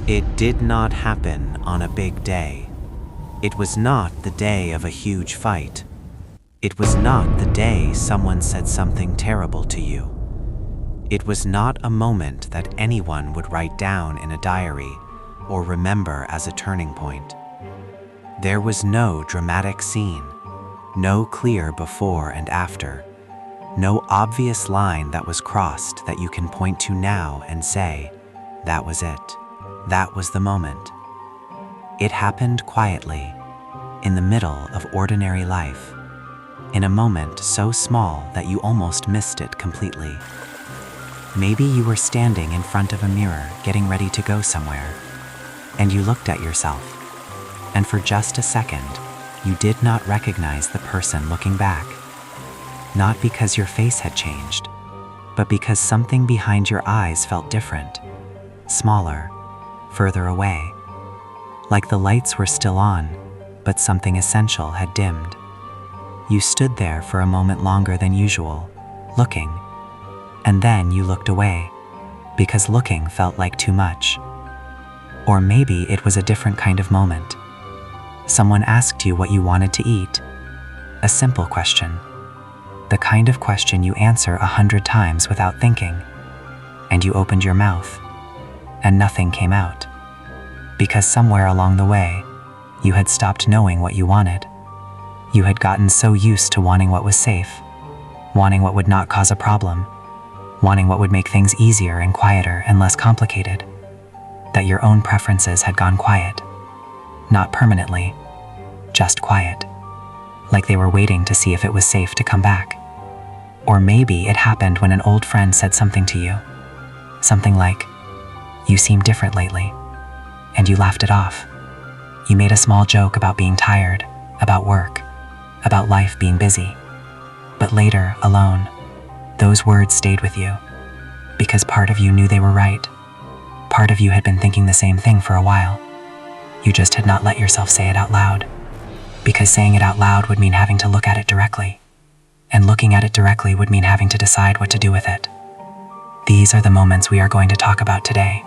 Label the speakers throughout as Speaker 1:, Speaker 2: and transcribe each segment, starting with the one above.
Speaker 1: It did not happen on a big day. It was not the day of a huge fight. It was not the day someone said something terrible to you. It was not a moment that anyone would write down in a diary or remember as a turning point. There was no dramatic scene, no clear before and after, no obvious line that was crossed that you can point to now and say, that was it. That was the moment. It happened quietly, in the middle of ordinary life, in a moment so small that you almost missed it completely. Maybe you were standing in front of a mirror getting ready to go somewhere, and you looked at yourself, and for just a second, you did not recognize the person looking back. Not because your face had changed, but because something behind your eyes felt different, smaller, further away. Like the lights were still on, but something essential had dimmed. You stood there for a moment longer than usual, looking, and then you looked away, because looking felt like too much. Or maybe it was a different kind of moment. Someone asked you what you wanted to eat. A simple question. The kind of question you answer 100 times without thinking. And you opened your mouth, and nothing came out. Because somewhere along the way, you had stopped knowing what you wanted. You had gotten so used to wanting what was safe, wanting what would not cause a problem, wanting what would make things easier and quieter and less complicated, that your own preferences had gone quiet. Not permanently, just quiet, like they were waiting to see if it was safe to come back. Or maybe it happened when an old friend said something to you, something like, "You seem different lately," and you laughed it off. You made a small joke about being tired, about work, about life being busy. But later, alone, those words stayed with you, because part of you knew they were right. Part of you had been thinking the same thing for a while. You just had not let yourself say it out loud, because saying it out loud would mean having to look at it directly, and looking at it directly would mean having to decide what to do with it. These are the moments we are going to talk about today.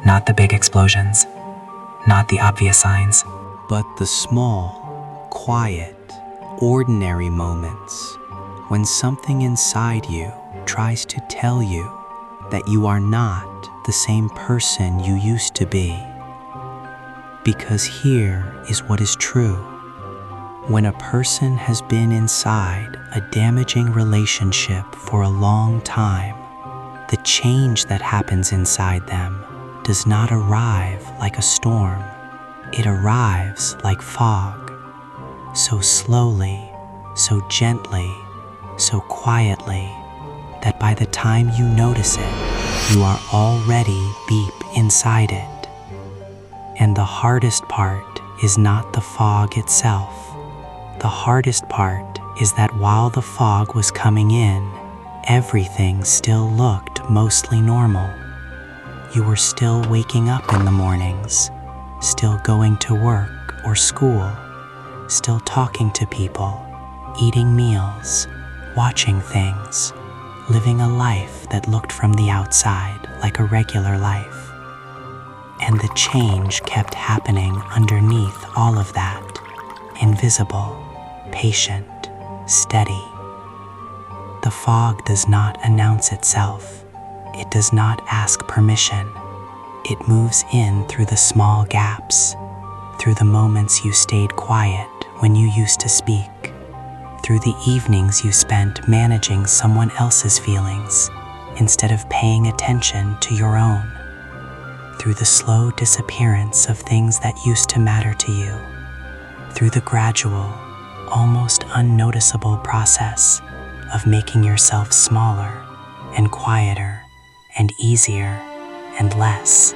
Speaker 1: Not the big explosions, not the obvious signs,
Speaker 2: but the small, quiet, ordinary moments when something inside you tries to tell you that you are not the same person you used to be. Because here is what is true. When a person has been inside a damaging relationship for a long time, the change that happens inside them does not arrive like a storm. It arrives like fog, so slowly, so gently, so quietly, that by the time you notice it, you are already deep inside it. And the hardest part is not the fog itself. The hardest part is that while the fog was coming in, everything still looked mostly normal. You were still waking up in the mornings, still going to work or school, still talking to people, eating meals, watching things, living a life that looked from the outside like a regular life. And the change kept happening underneath all of that, invisible, patient, steady. The fog does not announce itself. It does not ask permission. It moves in through the small gaps, through the moments you stayed quiet when you used to speak, through the evenings you spent managing someone else's feelings instead of paying attention to your own, through the slow disappearance of things that used to matter to you, through the gradual, almost unnoticeable process of making yourself smaller and quieter and easier and less.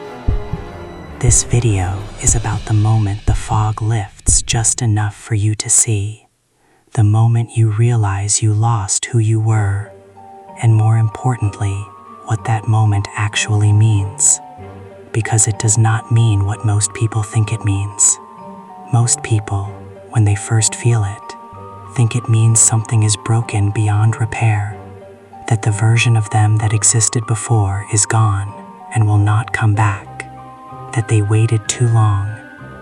Speaker 2: This video is about the moment the fog lifts just enough for you to see, the moment you realize you lost who you were, and more importantly, what that moment actually means. Because it does not mean what most people think it means. Most people, when they first feel it, think it means something is broken beyond repair, that the version of them that existed before is gone and will not come back. that they waited too long,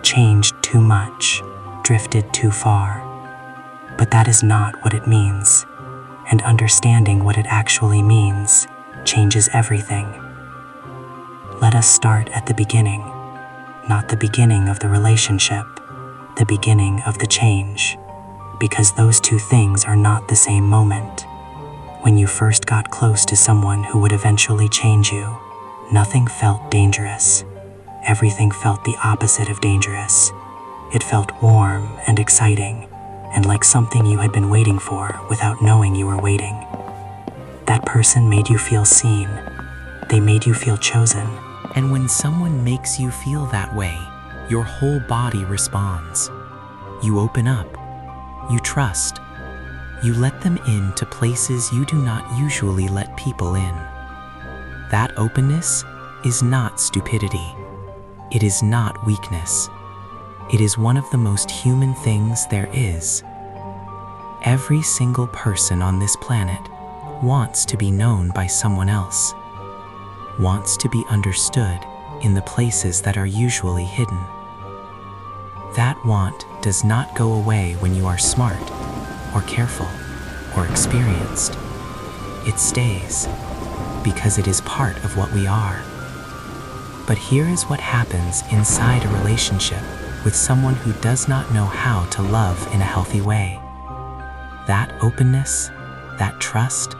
Speaker 2: changed too much, drifted too far. But that is not what it means, and understanding what it actually means changes everything. Let us start at the beginning, not the beginning of the relationship, the beginning of the change, because those two things are not the same moment. When you first got close to someone who would eventually change you, nothing felt dangerous. Everything felt the opposite of dangerous. It felt warm and exciting, and like something you had been waiting for without knowing you were waiting. That person made you feel seen. They made you feel chosen.
Speaker 3: And when someone makes you feel that way, your whole body responds. You open up. You trust. You let them into places you do not usually let people in. That openness is not stupidity. It is not weakness. It is one of the most human things there is. Every single person on this planet wants to be known by someone else, wants to be understood in the places that are usually hidden. That want does not go away when you are smart, or careful, or experienced. It stays, because it is part of what we are. But here is what happens inside a relationship with someone who does not know how to love in a healthy way. That openness, that trust,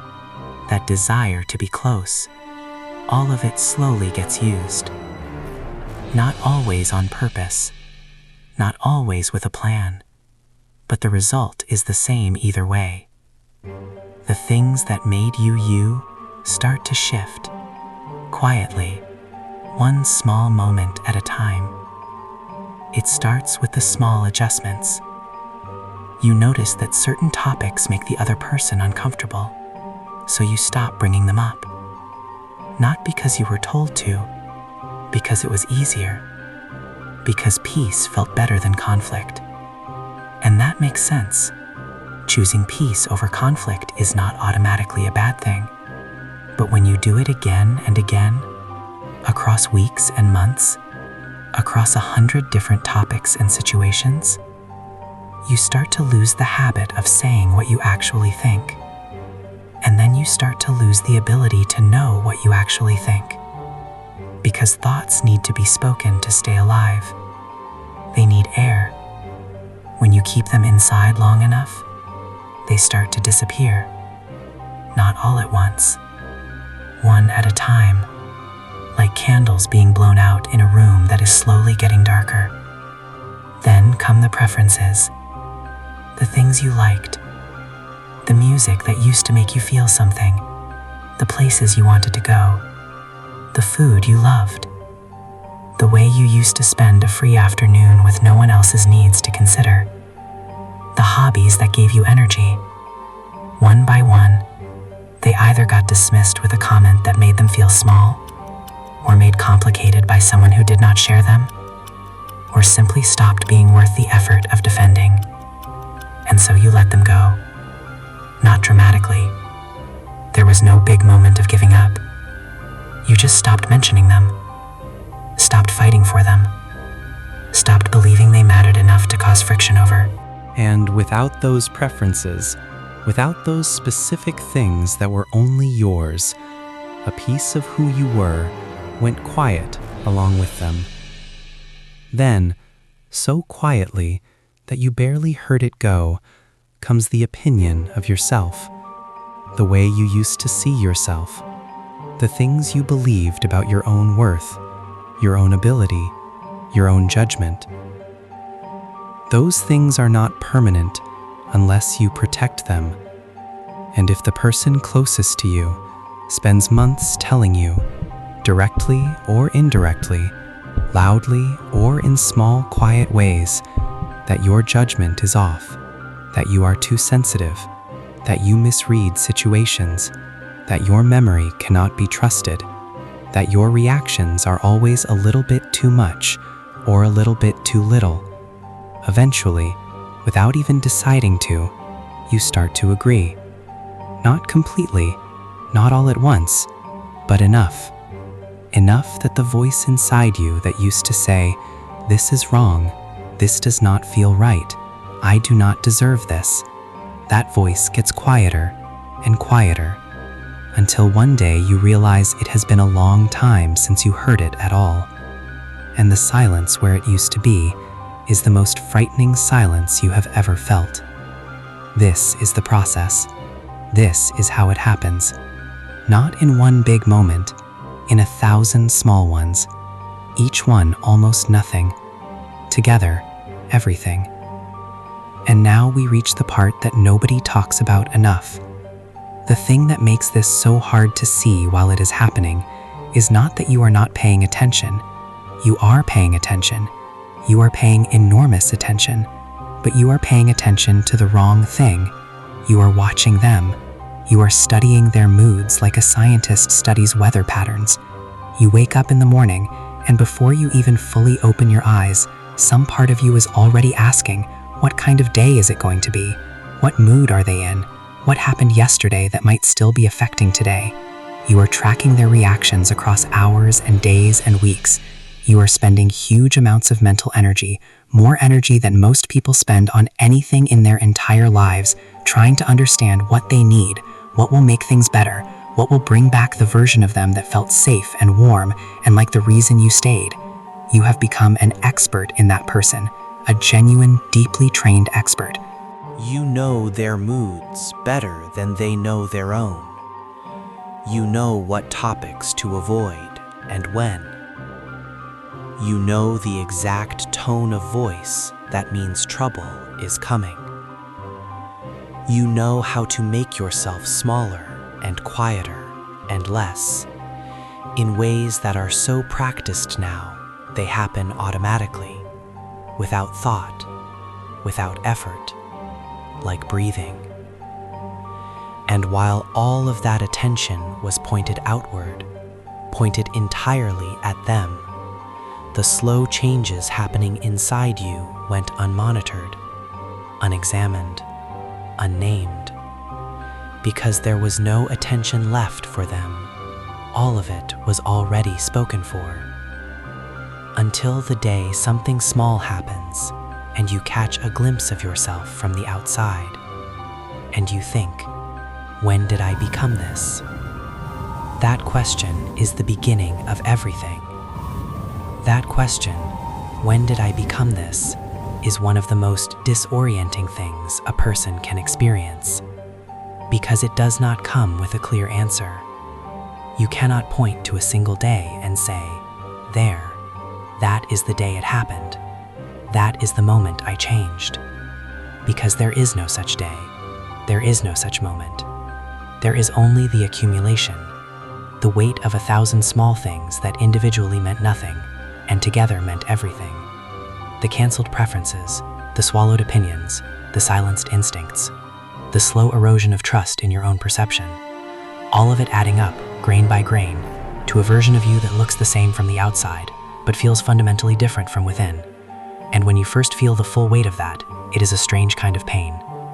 Speaker 3: that desire to be close, all of it slowly gets used. Not always on purpose, not always with a plan, but the result is the same either way. The things that made you you start to shift, quietly, one small moment at a time. It starts with the small adjustments. You notice that certain topics make the other person uncomfortable, so you stop bringing them up. Not because you were told to, because it was easier, because peace felt better than conflict. And that makes sense. Choosing peace over conflict is not automatically a bad thing. But when you do it again and again, across weeks and months, across 100 different topics and situations, you start to lose the habit of saying what you actually think. And then you start to lose the ability to know what you actually think. Because thoughts need to be spoken to stay alive. They need air. When you keep them inside long enough, they start to disappear. Not all at once, one at a time, like candles being blown out in a room that is slowly getting darker. Then come the preferences, the things you liked, the music that used to make you feel something, the places you wanted to go, the food you loved, the way you used to spend a free afternoon with no one else's needs to consider, the hobbies that gave you energy. One by one, they either got dismissed with a comment that made them feel small, or made complicated by someone who did not share them, or simply stopped being worth the effort of defending. And so you let them go. Not dramatically. There was no big moment of giving up. You just stopped mentioning them, stopped fighting for them, stopped believing they mattered enough to cause friction over.
Speaker 2: And without those preferences, without those specific things that were only yours, a piece of who you were went quiet along with them. Then, so quietly that you barely heard it go, comes the opinion of yourself, the way you used to see yourself, the things you believed about your own worth, your own ability, your own judgment. Those things are not permanent unless you protect them. And if the person closest to you spends months telling you, directly or indirectly, loudly or in small, quiet ways, that your judgment is off, that you are too sensitive, that you misread situations, that your memory cannot be trusted, that your reactions are always a little bit too much or a little bit too little, eventually, without even deciding to, you start to agree. Not completely, not all at once, but enough. enough that the voice inside you that used to say, "This is wrong, this does not feel right, I do not deserve this," that voice gets quieter and quieter until one day you realize it has been a long time since you heard it at all. And the silence where it used to be is the most frightening silence you have ever felt. This is the process. This is how it happens. Not in one big moment, in 1,000 small ones, each one almost nothing, together, everything. And now we reach the part that nobody talks about enough. The thing that makes this so hard to see while it is happening is not that you are not paying attention. You are paying attention. You are paying enormous attention, but you are paying attention to the wrong thing. You are watching them. You are studying their moods like a scientist studies weather patterns. You wake up in the morning, and before you even fully open your eyes, some part of you is already asking, what kind of day is it going to be? What mood are they in? What happened yesterday that might still be affecting today? You are tracking their reactions across hours and days and weeks. You are spending huge amounts of mental energy, more energy than most people spend on anything in their entire lives, trying to understand what they need, what will make things better, what will bring back the version of them that felt safe and warm and like the reason you stayed. You have become an expert in that person, a genuine, deeply trained expert.
Speaker 1: You know their moods better than they know their own. You know what topics to avoid and when. You know the exact tone of voice that means trouble is coming. You know how to make yourself smaller and quieter and less, in ways that are so practiced now they happen automatically, without thought, without effort, like breathing. And while all of that attention was pointed outward, pointed entirely at them, the slow changes happening inside you went unmonitored, unexamined, unnamed, because there was no attention left for them. All of it was already spoken for. Until the day something small happens and you catch a glimpse of yourself from the outside, and you think, when did I become this? That question is the beginning of everything. That question, when did I become this, is one of the most disorienting things a person can experience, because it does not come with a clear answer. You cannot point to a single day and say, there, that is the day it happened. That is the moment I changed. Because there is no such day. There is no such moment. There is only the accumulation, the weight of 1,000 small things that individually meant nothing and together meant everything. The canceled preferences, the swallowed opinions, the silenced instincts, the slow erosion of trust in your own perception, all of it adding up, grain by grain, to a version of you that looks the same from the outside, but feels fundamentally different from within. And when you first feel the full weight of that, it is a strange kind of pain,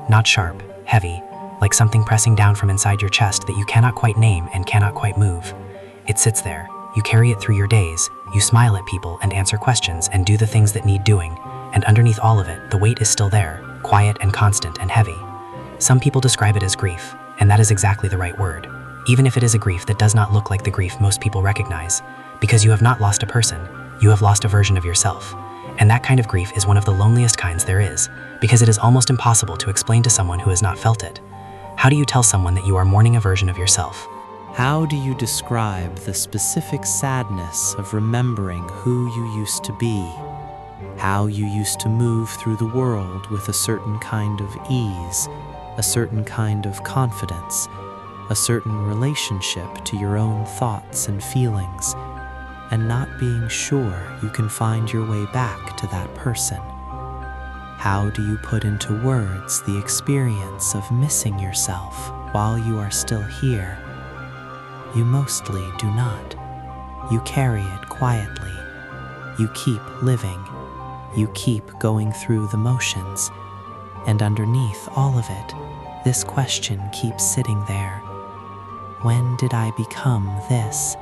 Speaker 1: not sharp, heavy, like something pressing down from inside your chest that you cannot quite name and cannot quite move. It sits there. You carry it through your days, you smile at people and answer questions and do the things that need doing, and underneath all of it, the weight is still there, quiet and constant and heavy. Some people describe it as grief, and that is exactly the right word, even if it is a grief that does not look like the grief most people recognize, because you have not lost a person, you have lost a version of yourself. And that kind of grief is one of the loneliest kinds there is, because it is almost impossible to explain to someone who has not felt it. How do you tell someone that you are mourning a version of yourself?
Speaker 4: How do you describe the specific sadness of remembering who you used to be? How you used to move through the world with a certain kind of ease, a certain kind of confidence, a certain relationship to your own thoughts and feelings, and not being sure you can find your way back to that person? How do you put into words the experience of missing yourself while you are still here? You mostly do not. You carry it quietly. You keep living. You keep going through the motions. And underneath all of it, this question keeps sitting there. When did I become this?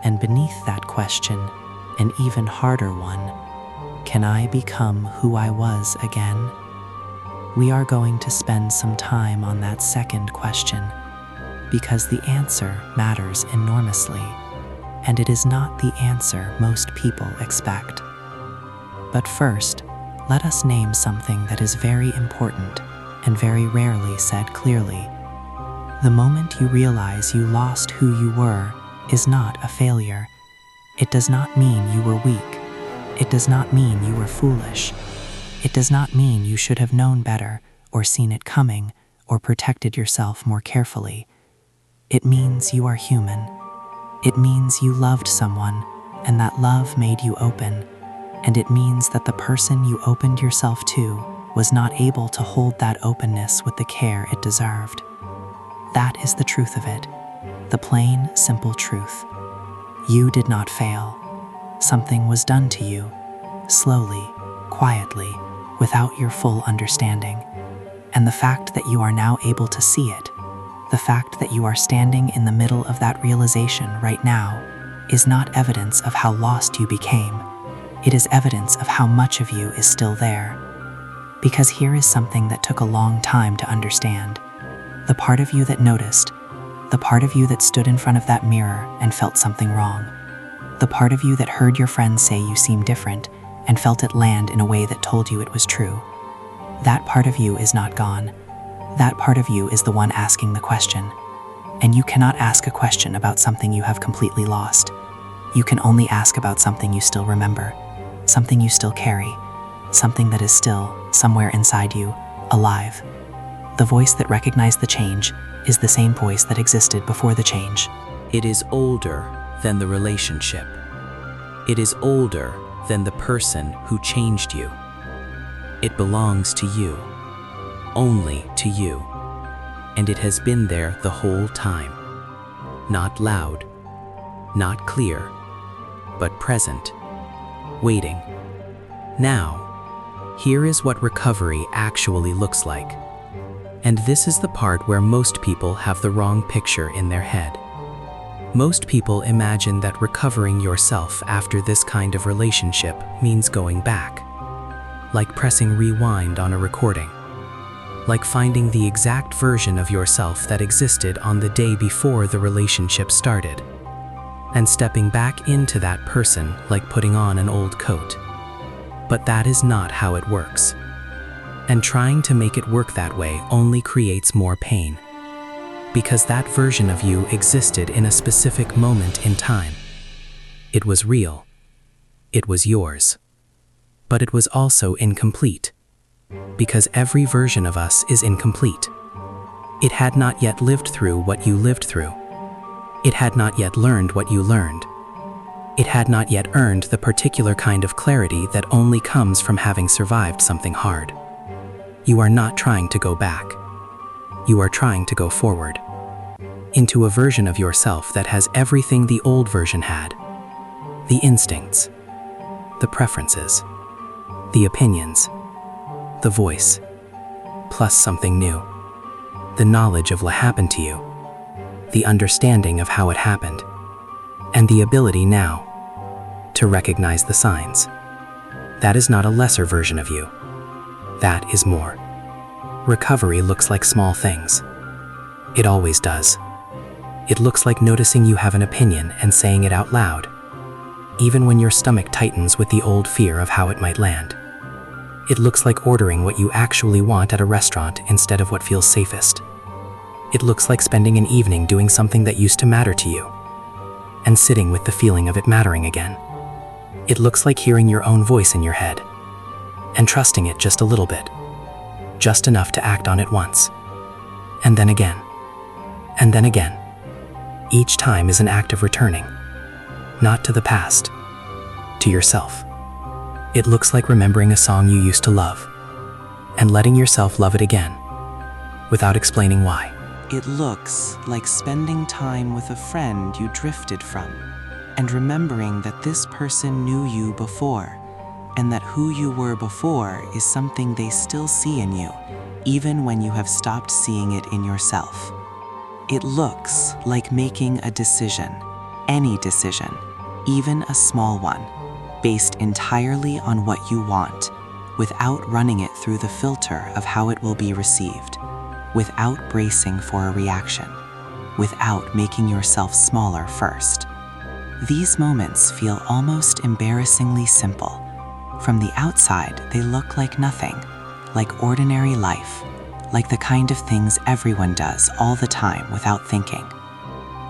Speaker 3: And beneath that question, an even harder one, can I become who I was again? We are going to spend some time on that second question, because the answer matters enormously, and it is not the answer most people expect. But first, let us name something that is very important and very rarely said clearly. The moment you realize you lost who you were is not a failure. It does not mean you were weak. It does not mean you were foolish. It does not mean you should have known better or seen it coming or protected yourself more carefully. It means you are human. It means you loved someone and that love made you open. And it means that the person you opened yourself to was not able to hold that openness with the care it deserved. That is the truth of it, the plain, simple truth. You did not fail. Something was done to you, slowly, quietly, without your full understanding. And the fact that you are now able to see it, the fact that you are standing in the middle of that realization right now, is not evidence of how lost you became. It is evidence of how much of you is still there. Because here is something that took a long time to understand. The part of you that noticed, the part of you that stood in front of that mirror and felt something wrong, the part of you that heard your friends say you seem different and felt it land in a way that told you it was true. That part of you is not gone. That part of you is the one asking the question. And you cannot ask a question about something you have completely lost. You can only ask about something you still remember, something you still carry, something that is still, somewhere inside you, alive. The voice that recognized the change is the same voice that existed before the change.
Speaker 4: It is older than the relationship. It is older than the person who changed you. It belongs to you, only to you, and it has been there the whole time. Not loud, not clear, but present, waiting. Now, here is what recovery actually looks like. And this is the part where most people have the wrong picture in their head. Most people imagine that recovering yourself after this kind of relationship means going back, like pressing rewind on a recording, like finding the exact version of yourself that existed on the day before the relationship started, and stepping back into that person like putting on an old coat. But that is not how it works. And trying to make it work that way only creates more pain. Because that version of you existed in a specific moment in time. It was real. It was yours. But it was also incomplete. Because every version of us is incomplete. It had not yet lived through what you lived through. It had not yet learned what you learned. It had not yet earned the particular kind of clarity that only comes from having survived something hard. You are not trying to go back. You are trying to go forward. Into a version of yourself that has everything the old version had. The instincts, the preferences, the opinions, the voice, plus something new. The knowledge of what happened to you, the understanding of how it happened, and the ability now to recognize the signs. That is not a lesser version of you. That is more. Recovery looks like small things. It always does. It looks like noticing you have an opinion and saying it out loud, even when your stomach tightens with the old fear of how it might land. It looks like ordering what you actually want at a restaurant instead of what feels safest. It looks like spending an evening doing something that used to matter to you, and sitting with the feeling of it mattering again. It looks like hearing your own voice in your head, and trusting it just a little bit, just enough to act on it once, and then again, and then again. Each time is an act of returning, not to the past, to yourself. It looks like remembering a song you used to love, and letting yourself love it again, without explaining why.
Speaker 2: It looks like spending time with a friend you drifted from, and remembering that this person knew you before, and that who you were before is something they still see in you, even when you have stopped seeing it in yourself. It looks like making a decision,
Speaker 5: any decision, even a small one, based entirely on what you want, without running it through the filter of how it will be received, without bracing for a reaction, without making yourself smaller first. These moments feel almost embarrassingly simple. From the outside, they look like nothing, like ordinary life, like the kind of things everyone does all the time without thinking.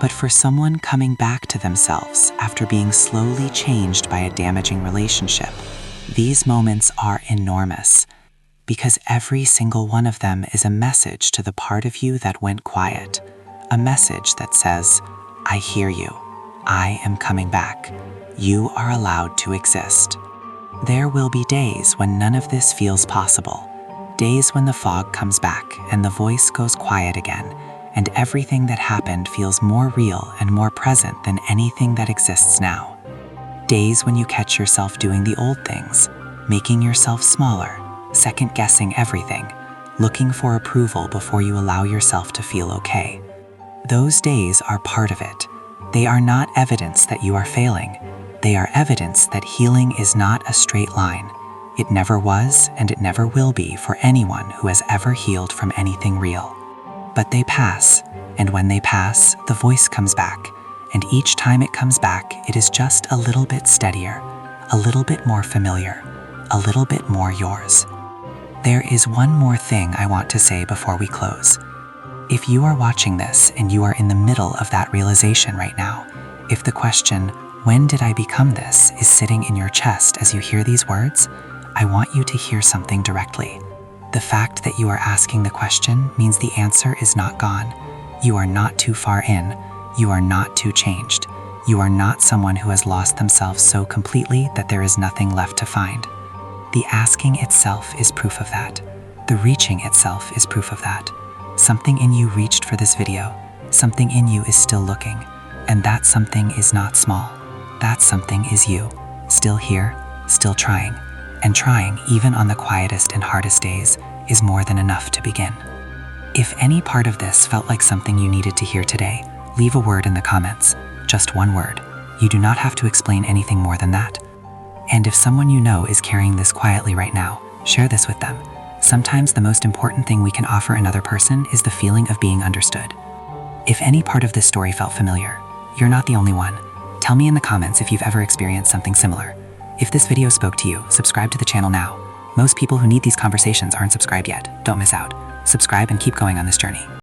Speaker 5: But for someone coming back to themselves after being slowly changed by a damaging relationship, these moments are enormous, because every single one of them is a message to the part of you that went quiet, a message that says, I hear you, I am coming back, you are allowed to exist. There will be days when none of this feels possible, days when the fog comes back and the voice goes quiet again, and everything that happened feels more real and more present than anything that exists now. Days when you catch yourself doing the old things, making yourself smaller, second-guessing everything, looking for approval before you allow yourself to feel okay. Those days are part of it. They are not evidence that you are failing. They are evidence that healing is not a straight line. It never was, and it never will be for anyone who has ever healed from anything real. But they pass, and when they pass, the voice comes back, and each time it comes back, it is just a little bit steadier, a little bit more familiar, a little bit more yours. There is one more thing I want to say before we close. If you are watching this and you are in the middle of that realization right now, if the question, when did I become this, is sitting in your chest as you hear these words, I want you to hear something directly. The fact that you are asking the question means the answer is not gone. You are not too far in. You are not too changed. You are not someone who has lost themselves so completely that there is nothing left to find. The asking itself is proof of that. The reaching itself is proof of that. Something in you reached for this video. Something in you is still looking. And that something is not small. That something is you. Still here, still trying. And trying, even on the quietest and hardest days, is more than enough to begin. If any part of this felt like something you needed to hear today, leave a word in the comments. Just one word. You do not have to explain anything more than that. And if someone you know is carrying this quietly right now, share this with them. Sometimes the most important thing we can offer another person is the feeling of being understood. If any part of this story felt familiar, you're not the only one. Tell me in the comments if you've ever experienced something similar. If this video spoke to you, subscribe to the channel now. Most people who need these conversations aren't subscribed yet. Don't miss out. Subscribe and keep going on this journey.